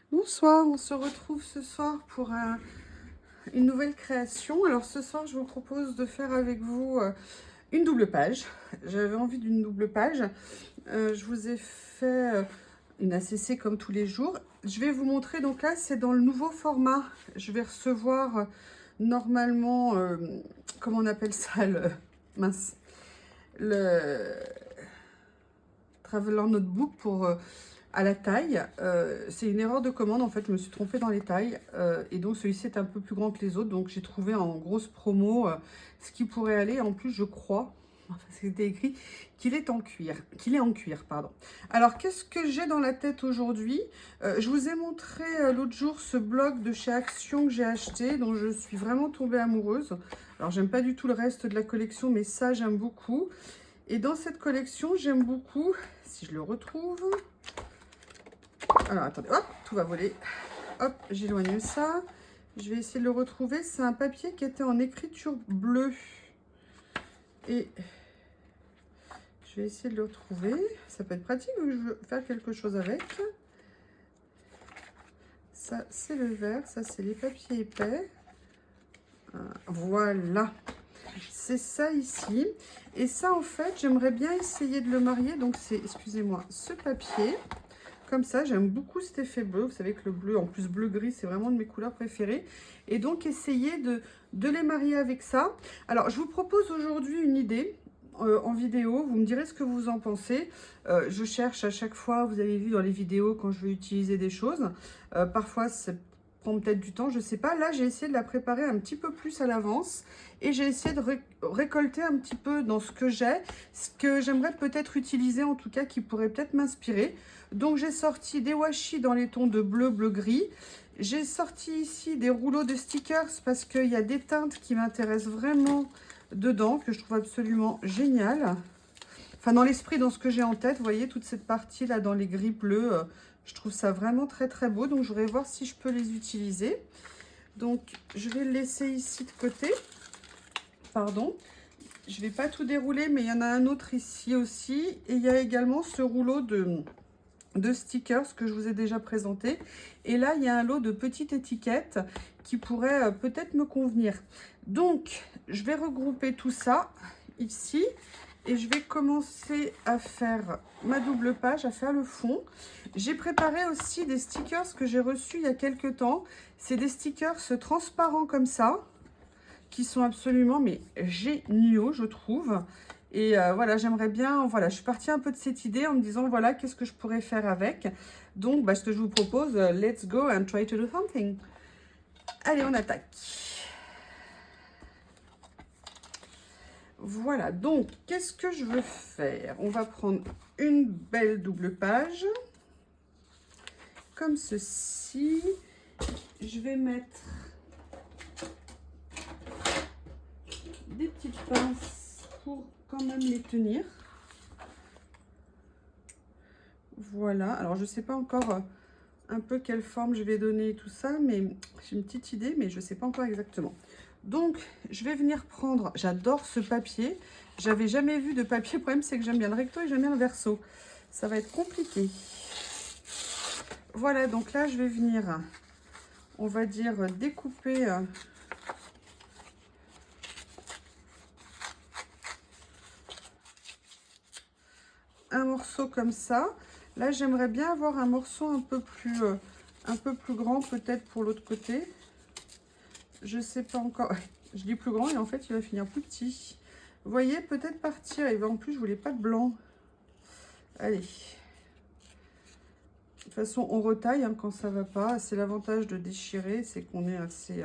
Bonsoir, on se retrouve ce soir pour une nouvelle création. Alors ce soir, je vous propose de faire avec vous une double page. J'avais envie d'une double page. Je vous ai fait une ACC comme tous les jours. Je vais vous montrer, donc là, c'est dans le nouveau format. Je vais recevoir normalement, comment on appelle ça, mince, le Traveler Notebook pour à la taille. C'est une erreur de commande, en fait, je me suis trompée dans les tailles. Et donc celui-ci est un peu plus grand que les autres, donc j'ai trouvé en grosse promo ce qui pourrait aller. En plus, je crois, enfin, c'était écrit qu'il est en cuir, pardon. Alors, qu'est-ce que j'ai dans la tête aujourd'hui? Je vous ai montré l'autre jour ce blog de chez Action que j'ai acheté, dont je suis vraiment tombée amoureuse. Alors, j'aime pas du tout le reste de la collection, mais ça, j'aime beaucoup. Et dans cette collection, j'aime beaucoup, si je le retrouve... Alors, attendez, hop, tout va voler. Hop, j'éloigne ça. Je vais essayer de le retrouver. C'est un papier qui était en écriture bleue. Et je vais essayer de le retrouver. Ça peut être pratique, vu que je veux faire quelque chose avec. Ça, c'est le vert. Ça, c'est les papiers épais. Voilà. C'est ça ici. Et ça, en fait, j'aimerais bien essayer de le marier. Donc, c'est, excusez-moi, ce papier. Comme ça, j'aime beaucoup cet effet bleu. Vous savez que le bleu, en plus bleu-gris, c'est vraiment de mes couleurs préférées. Et donc, essayer de les marier avec ça. Alors, je vous propose aujourd'hui une idée en vidéo. Vous me direz ce que vous en pensez. Je cherche à chaque fois, vous avez vu dans les vidéos, quand je veux utiliser des choses. Parfois, ça prend peut-être du temps, je ne sais pas. Là, j'ai essayé de la préparer un petit peu plus à l'avance. Et j'ai essayé de récolter un petit peu dans ce que j'ai. Ce que j'aimerais peut-être utiliser, en tout cas, qui pourrait peut-être m'inspirer. Donc j'ai sorti des washi dans les tons de bleu, bleu-gris. J'ai sorti ici des rouleaux de stickers parce qu'il y a des teintes qui m'intéressent vraiment dedans, que je trouve absolument génial. Enfin, dans l'esprit, dans ce que j'ai en tête, vous voyez, toute cette partie là dans les gris bleus, je trouve ça vraiment très très beau. Donc je voudrais voir si je peux les utiliser. Donc je vais le laisser ici de côté. Pardon. Je ne vais pas tout dérouler, mais il y en a un autre ici aussi. Et il y a également ce rouleau de stickers que je vous ai déjà présenté. Et là, il y a un lot de petites étiquettes qui pourraient peut-être me convenir. Donc, je vais regrouper tout ça ici. Et je vais commencer à faire ma double page, à faire le fond. J'ai préparé aussi des stickers que j'ai reçus il y a quelques temps. C'est des stickers transparents comme ça, qui sont absolument mais géniaux, je trouve. Et voilà, j'aimerais bien, voilà, je suis partie un peu de cette idée en me disant, voilà, qu'est-ce que je pourrais faire avec. Donc, bah, ce que je vous propose, let's go and try to do something. Allez, on attaque. Voilà, donc, qu'est-ce que je veux faire? On va prendre une belle double page, comme ceci. Je vais mettre des petites pinces pour quand même les tenir. Voilà, alors je ne sais pas encore un peu quelle forme je vais donner tout ça, mais j'ai une petite idée, mais je ne sais pas encore exactement. Donc, je vais venir prendre, j'adore ce papier, j'avais jamais vu de papier, le problème c'est que j'aime bien le recto et j'aime bien le verso. Ça va être compliqué. Voilà, donc là je vais venir, on va dire, découper un morceau comme ça. Là, j'aimerais bien avoir un morceau un peu plus grand, peut-être pour l'autre côté. Je sais pas encore. Je dis plus grand et en fait, il va finir plus petit. Vous voyez, peut-être partir. Et en plus, je voulais pas de blanc. Allez. De toute façon, on retaille hein, quand ça va pas. C'est l'avantage de déchirer, c'est qu'on est assez...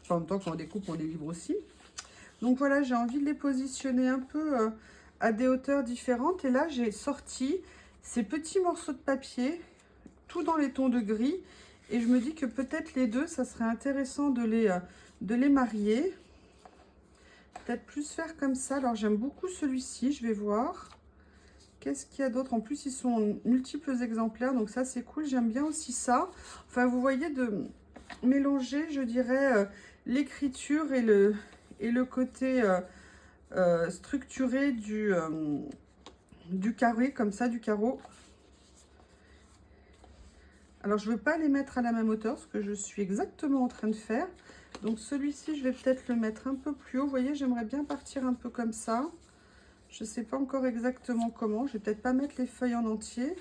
Enfin, en même temps, quand on découpe, on est libre aussi. Donc voilà, j'ai envie de les positionner un peu à des hauteurs différentes. Et là, j'ai sorti ces petits morceaux de papier, tout dans les tons de gris. Et je me dis que peut-être les deux, ça serait intéressant de les marier. Peut-être plus faire comme ça. Alors, j'aime beaucoup celui-ci. Je vais voir. Qu'est-ce qu'il y a d'autre? En plus, ils sont en multiples exemplaires. Donc, ça, c'est cool. J'aime bien aussi ça. Enfin, vous voyez, de mélanger, je dirais, l'écriture et le côté structuré du carré, comme ça, du carreau. Alors, je ne veux pas les mettre à la même hauteur, ce que je suis exactement en train de faire. Donc, celui-ci, je vais peut-être le mettre un peu plus haut. Vous voyez, j'aimerais bien partir un peu comme ça. Je ne sais pas encore exactement comment. Je vais peut-être pas mettre les feuilles en entier.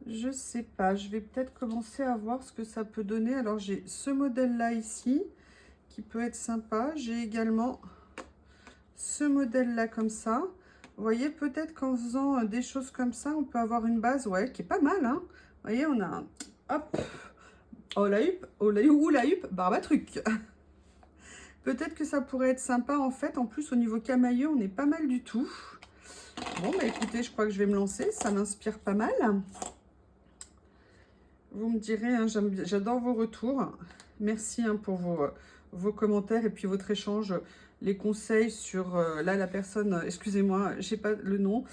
Je sais pas. Je vais peut-être commencer à voir ce que ça peut donner. Alors, j'ai ce modèle-là ici qui peut être sympa. J'ai également ce modèle-là comme ça. Vous voyez, peut-être qu'en faisant des choses comme ça, on peut avoir une base, ouais, qui est pas mal, hein. Vous voyez, on a un... Hop, oh la huppe, oh la huppe, barbe truc. Peut-être que ça pourrait être sympa, en fait. En plus, au niveau camailleux, on est pas mal du tout. Bon, bah écoutez, je crois que je vais me lancer. Ça m'inspire pas mal. Vous me direz, hein, j'adore vos retours. Merci hein, pour vos commentaires et puis votre échange. Les conseils sur, là, la personne, excusez-moi, je sais pas le nom,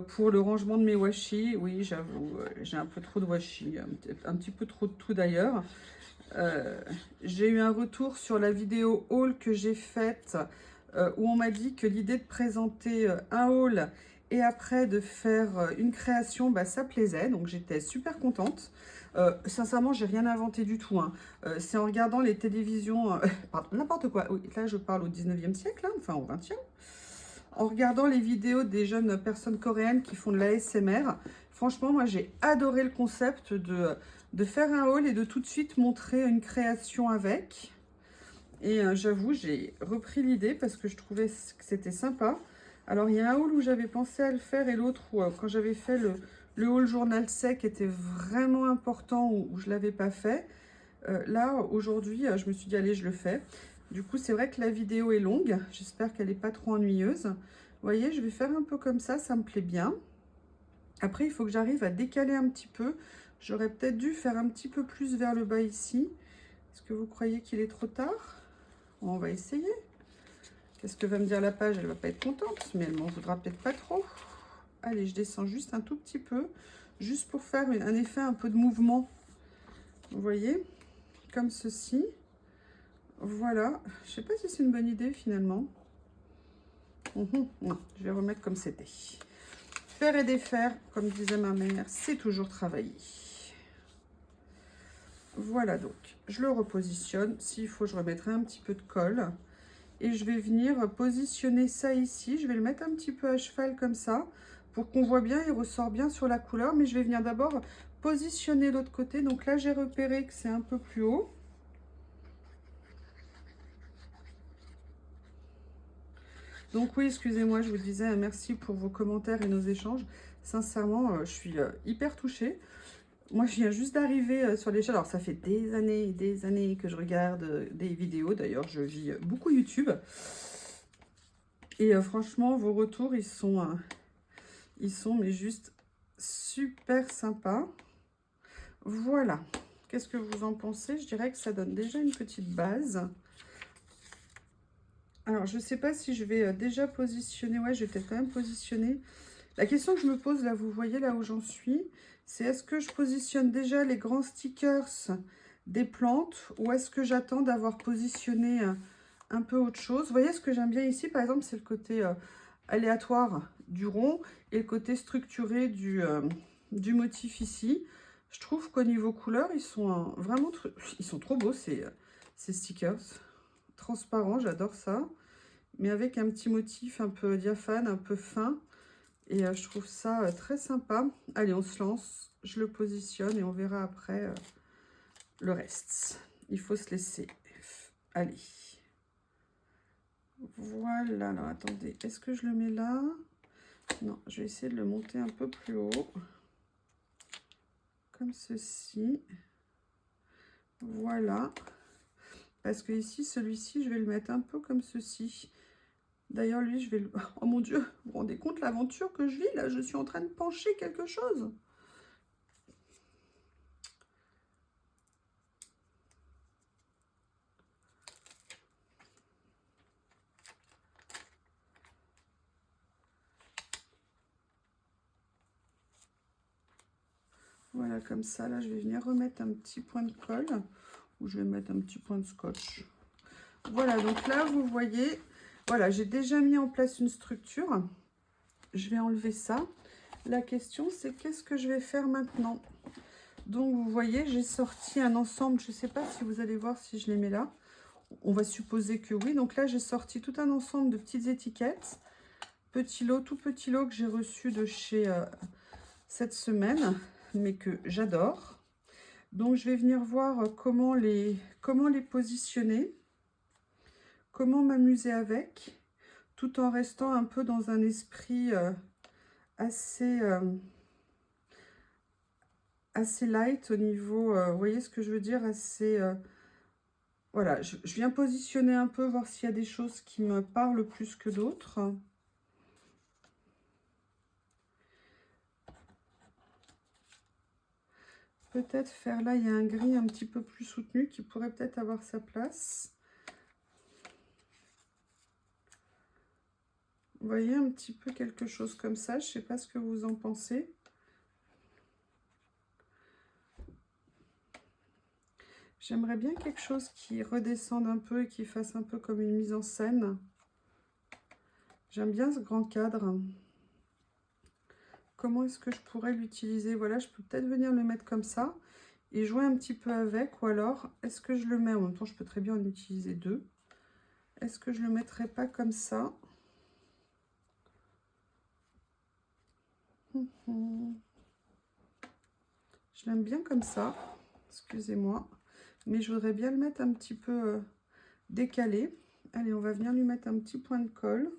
pour le rangement de mes washi. Oui, j'avoue, j'ai un peu trop de washi, un petit peu trop de tout d'ailleurs. J'ai eu un retour sur la vidéo haul que j'ai faite, où on m'a dit que l'idée de présenter un haul et après de faire une création, bah, ça plaisait, donc j'étais super contente. Sincèrement, j'ai rien inventé du tout, hein. C'est en regardant les télévisions, pardon, n'importe quoi, oui, là je parle au 19e siècle, hein, enfin au 20e, en regardant les vidéos des jeunes personnes coréennes qui font de l'ASMR. Franchement, moi j'ai adoré le concept de faire un haul et de tout de suite montrer une création avec. Et j'avoue, j'ai repris l'idée parce que je trouvais que c'était sympa. Alors, il y a un haul où j'avais pensé à le faire et l'autre où, quand j'avais fait le haul journal sec, était vraiment important où je ne l'avais pas fait. Là, aujourd'hui, je me suis dit, allez, je le fais. Du coup, c'est vrai que la vidéo est longue. J'espère qu'elle n'est pas trop ennuyeuse. Vous voyez, je vais faire un peu comme ça me plaît bien. Après, il faut que j'arrive à décaler un petit peu. J'aurais peut-être dû faire un petit peu plus vers le bas ici. Est-ce que vous croyez qu'il est trop tard? On va essayer. Qu'est-ce que va me dire la page? Elle va pas être contente, mais elle m'en voudra peut-être pas trop. Allez, je descends juste un tout petit peu, juste pour faire un effet un peu de mouvement. Vous voyez, comme ceci. Voilà. Je sais pas si c'est une bonne idée finalement. Non, je vais remettre comme c'était. Faire et défaire, comme disait ma mère, c'est toujours travailler. Voilà, donc je le repositionne. S'il faut, je remettrai un petit peu de colle. Et je vais venir positionner ça ici. Je vais le mettre un petit peu à cheval comme ça, pour qu'on voit bien, il ressort bien sur la couleur. Mais je vais venir d'abord positionner l'autre côté. Donc là, j'ai repéré que c'est un peu plus haut. Donc oui, excusez-moi, je vous disais merci pour vos commentaires et nos échanges. Sincèrement, je suis hyper touchée. Moi, je viens juste d'arriver sur les chaînes. Alors, ça fait des années que je regarde des vidéos. D'ailleurs, je vis beaucoup YouTube. Et franchement, vos retours, ils sont mais juste super sympas. Voilà. Qu'est-ce que vous en pensez? Je dirais que ça donne déjà une petite base. Alors, je ne sais pas si je vais déjà positionner. Ouais, je vais peut-être quand même positionner. La question que je me pose, là, vous voyez là où j'en suis, c'est est-ce que je positionne déjà les grands stickers des plantes ou est-ce que j'attends d'avoir positionné un peu autre chose? Vous voyez, ce que j'aime bien ici, par exemple, c'est le côté aléatoire du rond et le côté structuré du motif ici. Je trouve qu'au niveau couleur, ils sont vraiment ils sont trop beaux, ces stickers. Transparents, j'adore ça. Mais avec un petit motif un peu diaphane, un peu fin. Et je trouve ça très sympa. Allez, on se lance. Je le positionne et on verra après le reste. Il faut se laisser. Allez. Voilà. Alors, attendez. Est-ce que je le mets là? Non, je vais essayer de le monter un peu plus haut. Comme ceci. Voilà. Parce que ici, celui-ci, je vais le mettre un peu comme ceci. D'ailleurs, lui, je vais le... Oh mon Dieu, vous vous rendez compte l'aventure que je vis là? Je suis en train de pencher quelque chose. Voilà, comme ça, là, je vais venir remettre un petit point de colle. Ou je vais mettre un petit point de scotch. Voilà, donc là, vous voyez, voilà, j'ai déjà mis en place une structure. je vais enlever ça. La question, c'est qu'est-ce que je vais faire maintenant? Donc, vous voyez, j'ai sorti un ensemble. Je ne sais pas si vous allez voir si je les mets là. On va supposer que oui. Donc là, j'ai sorti tout un ensemble de petites étiquettes. Petit lot, tout petit lot que j'ai reçu de chez cette semaine, mais que j'adore. Donc, je vais venir voir comment les positionner, comment m'amuser avec, tout en restant un peu dans un esprit assez, assez light au niveau, vous voyez ce que je veux dire, assez... voilà, je viens positionner un peu, voir s'il y a des choses qui me parlent plus que d'autres. Peut-être faire là, il y a un gris un petit peu plus soutenu qui pourrait peut-être avoir sa place. Vous voyez un petit peu quelque chose comme ça, je ne sais pas ce que vous en pensez. J'aimerais bien quelque chose qui redescende un peu et qui fasse un peu comme une mise en scène. J'aime bien ce grand cadre. Comment est-ce que je pourrais l'utiliser? Voilà, je peux peut-être venir le mettre comme ça et jouer un petit peu avec. Ou alors, est-ce que je le mets en même temps? Je peux très bien en utiliser deux. Est-ce que je le mettrais pas comme ça? Je l'aime bien comme ça. Excusez-moi. Mais je voudrais bien le mettre un petit peu décalé. Allez, on va venir lui mettre un petit point de colle.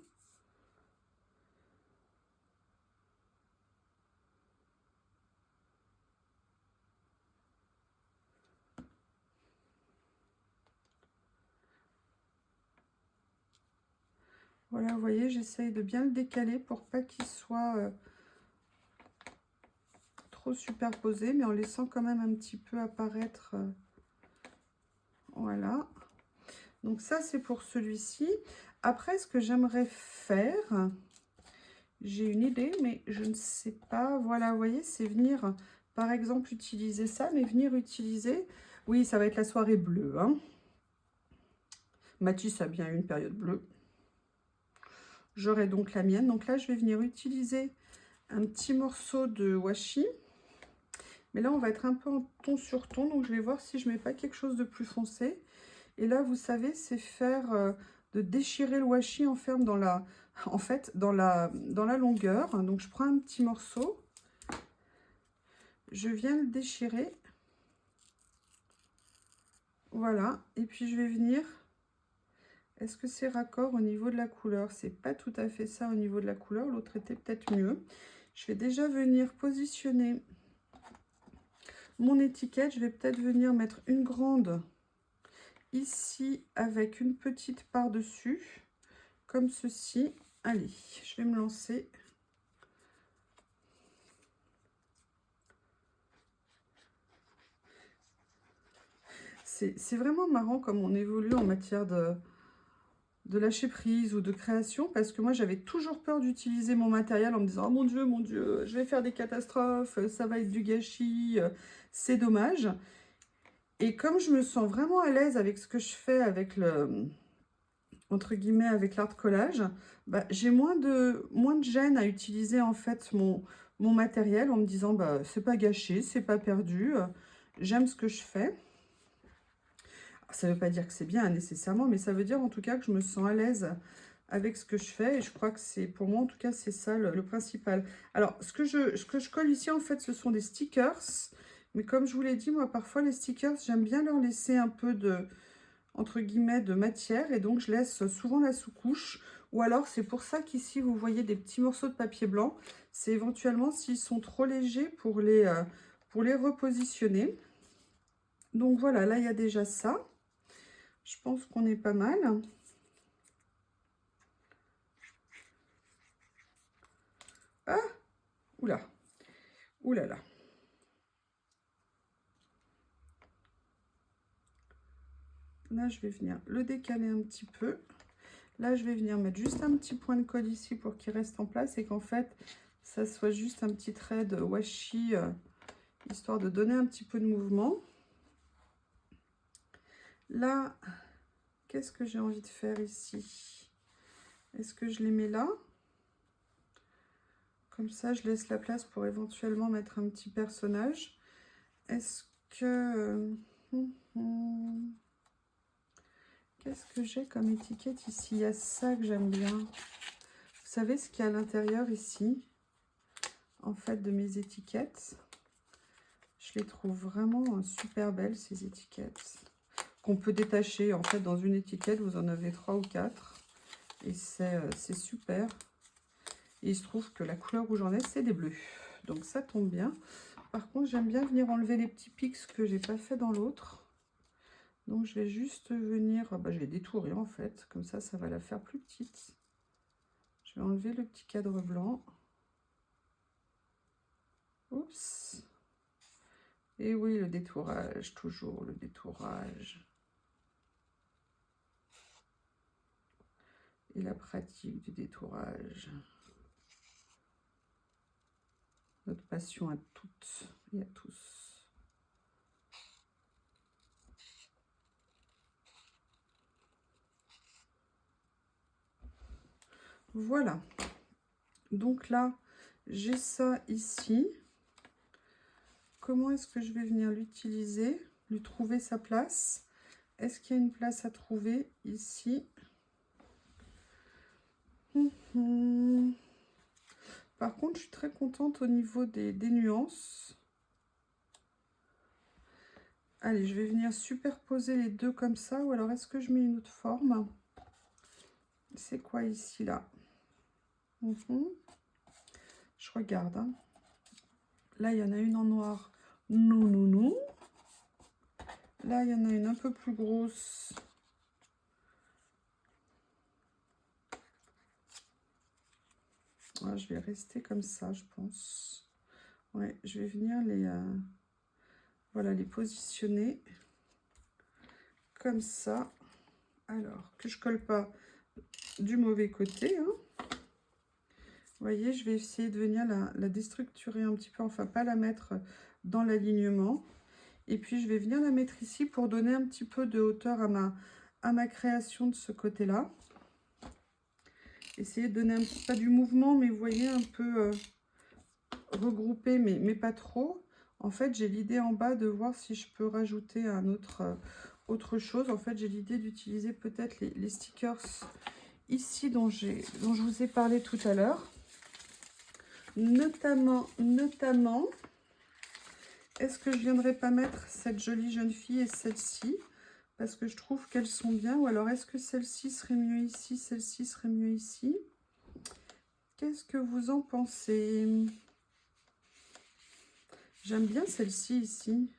Voilà, vous voyez, j'essaye de bien le décaler pour pas qu'il soit trop superposé, mais en laissant quand même un petit peu apparaître. Voilà. Donc ça, c'est pour celui-ci. Après, ce que j'aimerais faire, j'ai une idée, mais je ne sais pas. Voilà, vous voyez, c'est venir, par exemple, utiliser ça, mais venir utiliser... Oui, ça va être la soirée bleue. Hein. Mathis a bien une période bleue. J'aurai donc la mienne. Donc là, je vais venir utiliser un petit morceau de washi. Mais là, on va être un peu en ton sur ton. Donc, je vais voir si je ne mets pas quelque chose de plus foncé. Et là, vous savez, c'est faire de déchirer le washi en fait dans la longueur. Donc, je prends un petit morceau. Je viens le déchirer. Voilà. Et puis, je vais venir... Est-ce que c'est raccord au niveau de la couleur? C'est pas tout à fait ça au niveau de la couleur. L'autre était peut-être mieux. Je vais déjà venir positionner mon étiquette. Je vais peut-être venir mettre une grande ici avec une petite par-dessus, comme ceci. Allez, je vais me lancer. C'est vraiment marrant comme on évolue en matière de lâcher prise ou de création, parce que moi j'avais toujours peur d'utiliser mon matériel en me disant oh mon Dieu, je vais faire des catastrophes, ça va être du gâchis, c'est dommage. Et comme je me sens vraiment à l'aise avec ce que je fais avec le, entre guillemets, avec l'art collage, bah, j'ai moins de gêne à utiliser en fait mon matériel en me disant bah c'est pas gâché, c'est pas perdu, j'aime ce que je fais. Ça ne veut pas dire que c'est bien nécessairement, mais ça veut dire en tout cas que je me sens à l'aise avec ce que je fais. Et je crois que c'est, pour moi en tout cas, c'est ça le principal. Alors, ce que je colle ici, en fait, ce sont des stickers. Mais comme je vous l'ai dit, moi, parfois, les stickers, j'aime bien leur laisser un peu de, entre guillemets, de matière. Et donc, je laisse souvent la sous-couche. Ou alors, c'est pour ça qu'ici, vous voyez des petits morceaux de papier blanc. C'est éventuellement s'ils sont trop légers pour les repositionner. Donc, voilà, là, il y a déjà ça. Je pense qu'on est pas mal. Ah, oula, oulala. Là, je vais venir le décaler un petit peu. Là, je vais venir mettre juste un petit point de colle ici pour qu'il reste en place et qu'en fait, ça soit juste un petit trait de washi, histoire de donner un petit peu de mouvement. Là, qu'est-ce que j'ai envie de faire ici? Est-ce que je les mets là? Comme ça, je laisse la place pour éventuellement mettre un petit personnage. Est-ce que... Qu'est-ce que j'ai comme étiquette ici? Il y a ça que j'aime bien. Vous savez ce qu'il y a à l'intérieur ici, en fait, de mes étiquettes? Je les trouve vraiment super belles, ces étiquettes. Qu'on peut détacher, en fait, dans une étiquette, vous en avez 3 ou 4. Et c'est super. Et il se trouve que la couleur où j'en ai, c'est des bleus. Donc ça tombe bien. Par contre, j'aime bien venir enlever les petits pics que j'ai pas fait dans l'autre. Donc je vais juste venir, je vais détourer en fait. Comme ça va la faire plus petite. Je vais enlever le petit cadre blanc. Oups. Et oui, le détourage, toujours le détourage. Et la pratique du détourage. Notre passion à toutes et à tous. Voilà. Donc là, j'ai ça ici. Comment est-ce que je vais venir l'utiliser, lui trouver sa place? Est-ce qu'il y a une place à trouver ici? Par contre, je suis très contente au niveau des nuances. Allez, je vais venir superposer les deux comme ça. Ou alors, est-ce que je mets une autre forme? C'est quoi ici, là? Je regarde. Hein. Là, il y en a une en noir. Non. Là, il y en a une un peu plus grosse. Ah, je vais rester comme ça, je pense. Ouais, je vais venir voilà, les positionner comme ça. Alors, que je colle pas du mauvais côté. Hein. Vous voyez, je vais essayer de venir la déstructurer un petit peu, enfin pas la mettre dans l'alignement. Et puis, je vais venir la mettre ici pour donner un petit peu de hauteur à ma création de ce côté-là. Essayer de donner un petit pas du mouvement, mais vous voyez, un peu regrouper, mais pas trop. En fait, j'ai l'idée en bas de voir si je peux rajouter un autre chose. En fait, j'ai l'idée d'utiliser peut-être les stickers ici dont je vous ai parlé tout à l'heure. Notamment, est-ce que je viendrai pas mettre cette jolie jeune fille et celle-ci? Parce que je trouve qu'elles sont bien. Ou alors, est-ce que celle-ci serait mieux ici? Celle-ci serait mieux ici? Qu'est-ce que vous en pensez? J'aime bien celle-ci ici.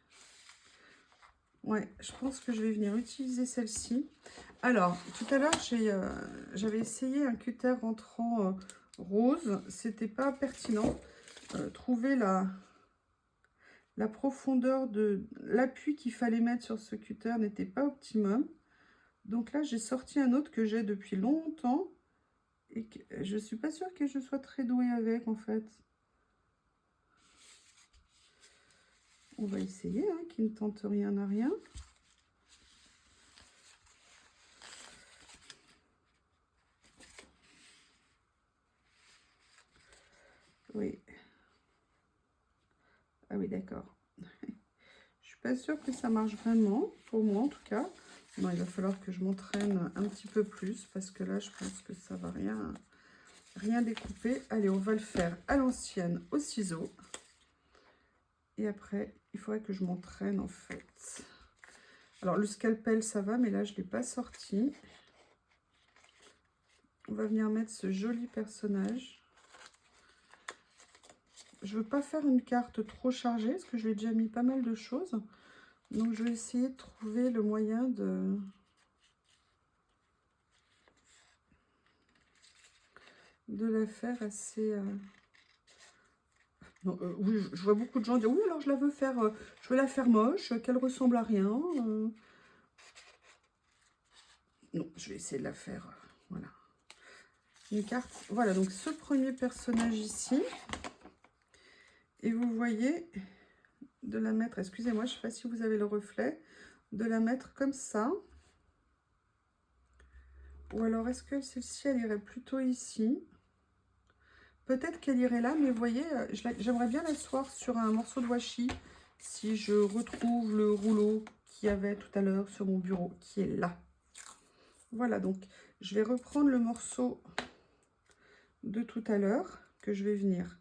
Ouais, je pense que je vais venir utiliser celle-ci. Alors, tout à l'heure, j'avais essayé un cutter rentrant rose. C'était pas pertinent. Trouver la profondeur de l'appui qu'il fallait mettre sur ce cutter n'était pas optimum. Donc là, j'ai sorti un autre que j'ai depuis longtemps. Et que je suis pas sûre que je sois très douée avec, en fait. On va essayer, hein, qui ne tente rien à rien. Oui. Ah oui, d'accord. Je suis pas sûre que ça marche vraiment, pour moi en tout cas. Non, il va falloir que je m'entraîne un petit peu plus, parce que là, je pense que ça va rien découper. Allez, on va le faire à l'ancienne, au ciseau. Et après, il faudrait que je m'entraîne, en fait. Alors, le scalpel, ça va, mais là, je ne l'ai pas sorti. On va venir mettre ce joli personnage. Je ne veux pas faire une carte trop chargée, parce que je lui ai déjà mis pas mal de choses. Donc, je vais essayer de trouver le moyen de la faire assez... Non, oui, je vois beaucoup de gens dire, oui, alors je la veux faire, je veux la faire moche, qu'elle ressemble à rien. Non, je vais essayer de la faire, voilà. Une carte, voilà, donc ce premier personnage ici. Et vous voyez, de la mettre, excusez-moi, je ne sais pas si vous avez le reflet, de la mettre comme ça. Ou alors, est-ce que celle-ci, elle irait plutôt ici? peut-être qu'elle irait là, mais vous voyez, j'aimerais bien l'asseoir sur un morceau de washi si je retrouve le rouleau qu'il y avait tout à l'heure sur mon bureau, qui est là. Voilà, donc je vais reprendre le morceau de tout à l'heure que je vais venir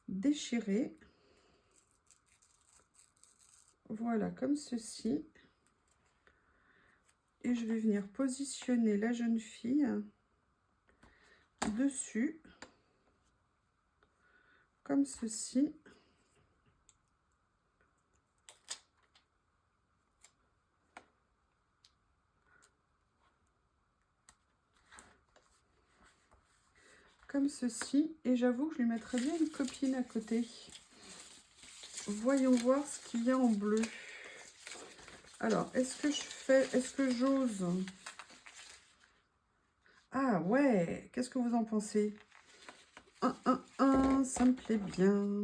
déchirer. Voilà, comme ceci. Et je vais venir positionner la jeune fille dessus, comme ceci. Comme ceci. Et j'avoue que je lui mettrais bien une copine à côté. Voyons voir ce qu'il y a en bleu. Alors, est-ce que j'ose? Ah ouais, qu'est-ce que vous en pensez? Ça me plaît bien.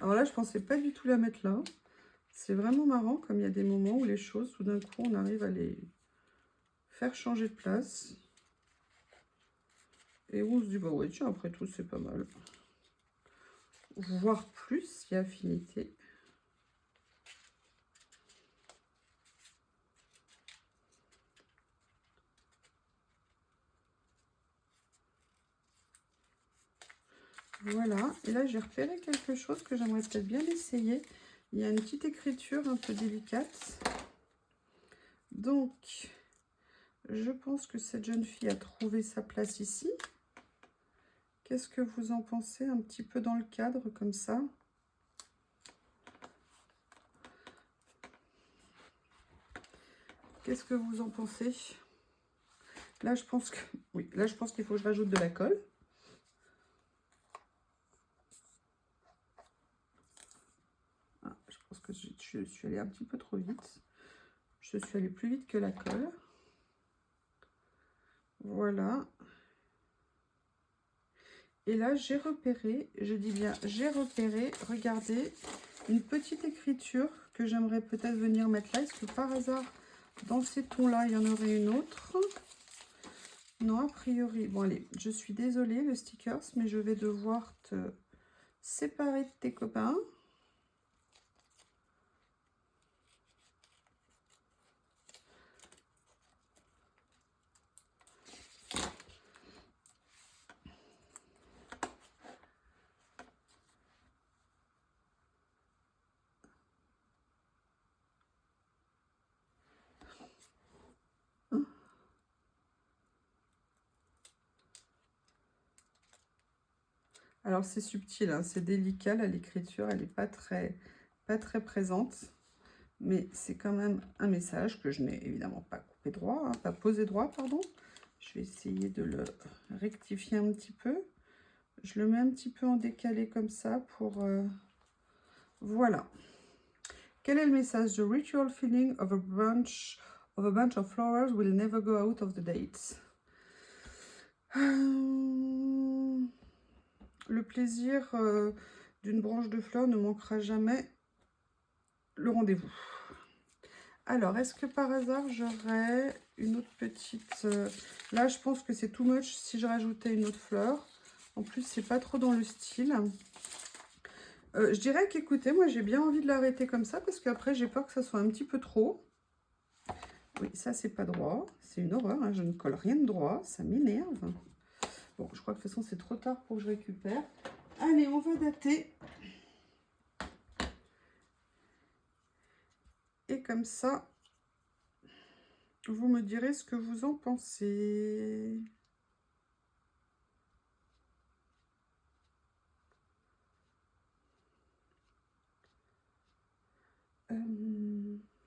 Alors là, je pensais pas du tout la mettre là. C'est vraiment marrant, comme il y a des moments où les choses, tout d'un coup, on arrive à les faire changer de place. Et où on se dit, bah ouais, tiens, après tout, c'est pas mal. Voire plus, si affinité. Voilà, et là j'ai repéré quelque chose que j'aimerais peut-être bien essayer. Il y a une petite écriture un peu délicate. Donc, je pense que cette jeune fille a trouvé sa place ici. Qu'est-ce que vous en pensez? Un petit peu dans le cadre, comme ça. Qu'est-ce que vous en pensez? Là, je pense que... Oui, là, je pense qu'il faut que je rajoute de la colle. Ah, je pense que je suis allée un petit peu trop vite. Je suis allée plus vite que la colle. Voilà. Et là, j'ai repéré, je dis bien j'ai repéré, regardez, une petite écriture que j'aimerais peut-être venir mettre là. Est-ce que par hasard, dans ces tons-là, il y en aurait une autre? Non, a priori. Bon, allez, je suis désolée, le stickers, mais je vais devoir te séparer de tes copains. Alors, c'est subtil, hein, c'est délicat, là, l'écriture, elle n'est pas très présente. Mais c'est quand même un message que je n'ai évidemment pas coupé droit, hein, pas posé droit, pardon. Je vais essayer de le rectifier un petit peu. Je le mets un petit peu en décalé comme ça pour... voilà. Quel est le message? The ritual feeling of a bunch of flowers will never go out of the dates. Le plaisir d'une branche de fleurs ne manquera jamais le rendez-vous. Alors, est-ce que par hasard, j'aurais une autre petite... Là, je pense que c'est too much si je rajoutais une autre fleur. En plus, c'est pas trop dans le style. Je dirais qu'écoutez, moi, j'ai bien envie de l'arrêter comme ça parce qu'après, j'ai peur que ça soit un petit peu trop. Oui, ça, c'est pas droit. C'est une horreur, hein. Je ne colle rien de droit. Ça m'énerve. Bon, je crois que de toute façon, c'est trop tard pour que je récupère. Allez, on va dater. Et comme ça, vous me direz ce que vous en pensez.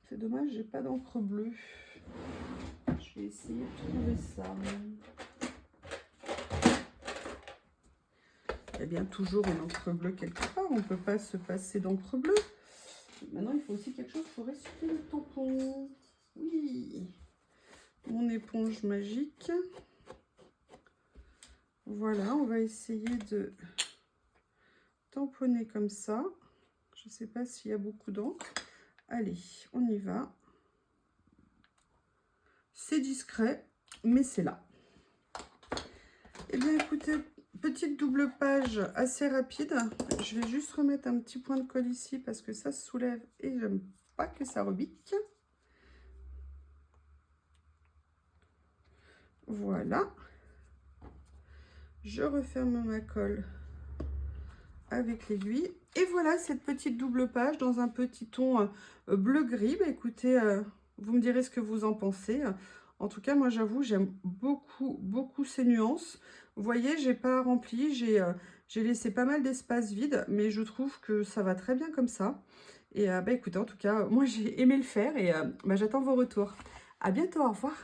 C'est dommage, j'ai pas d'encre bleue. Je vais essayer de trouver ça. Il y a bien toujours une encre bleue quelque part. On ne peut pas se passer d'encre bleue. Maintenant, il faut aussi quelque chose pour essuyer le tampon. Oui. Mon éponge magique. Voilà, on va essayer de tamponner comme ça. Je ne sais pas s'il y a beaucoup d'encre. Allez, on y va. C'est discret, mais c'est là. Eh bien, écoutez, petite double page assez rapide. Je vais juste remettre un petit point de colle ici parce que ça se soulève et j'aime pas que ça rebique. Voilà. Je referme ma colle avec l'aiguille. Et voilà cette petite double page dans un petit ton bleu-gris. Bah, écoutez, vous me direz ce que vous en pensez. En tout cas, moi, j'avoue, j'aime beaucoup, beaucoup ces nuances. Vous voyez, j'ai pas rempli, j'ai laissé pas mal d'espace vide, mais je trouve que ça va très bien comme ça. Et bah, écoutez, en tout cas, moi, j'ai aimé le faire et bah, j'attends vos retours. À bientôt, au revoir.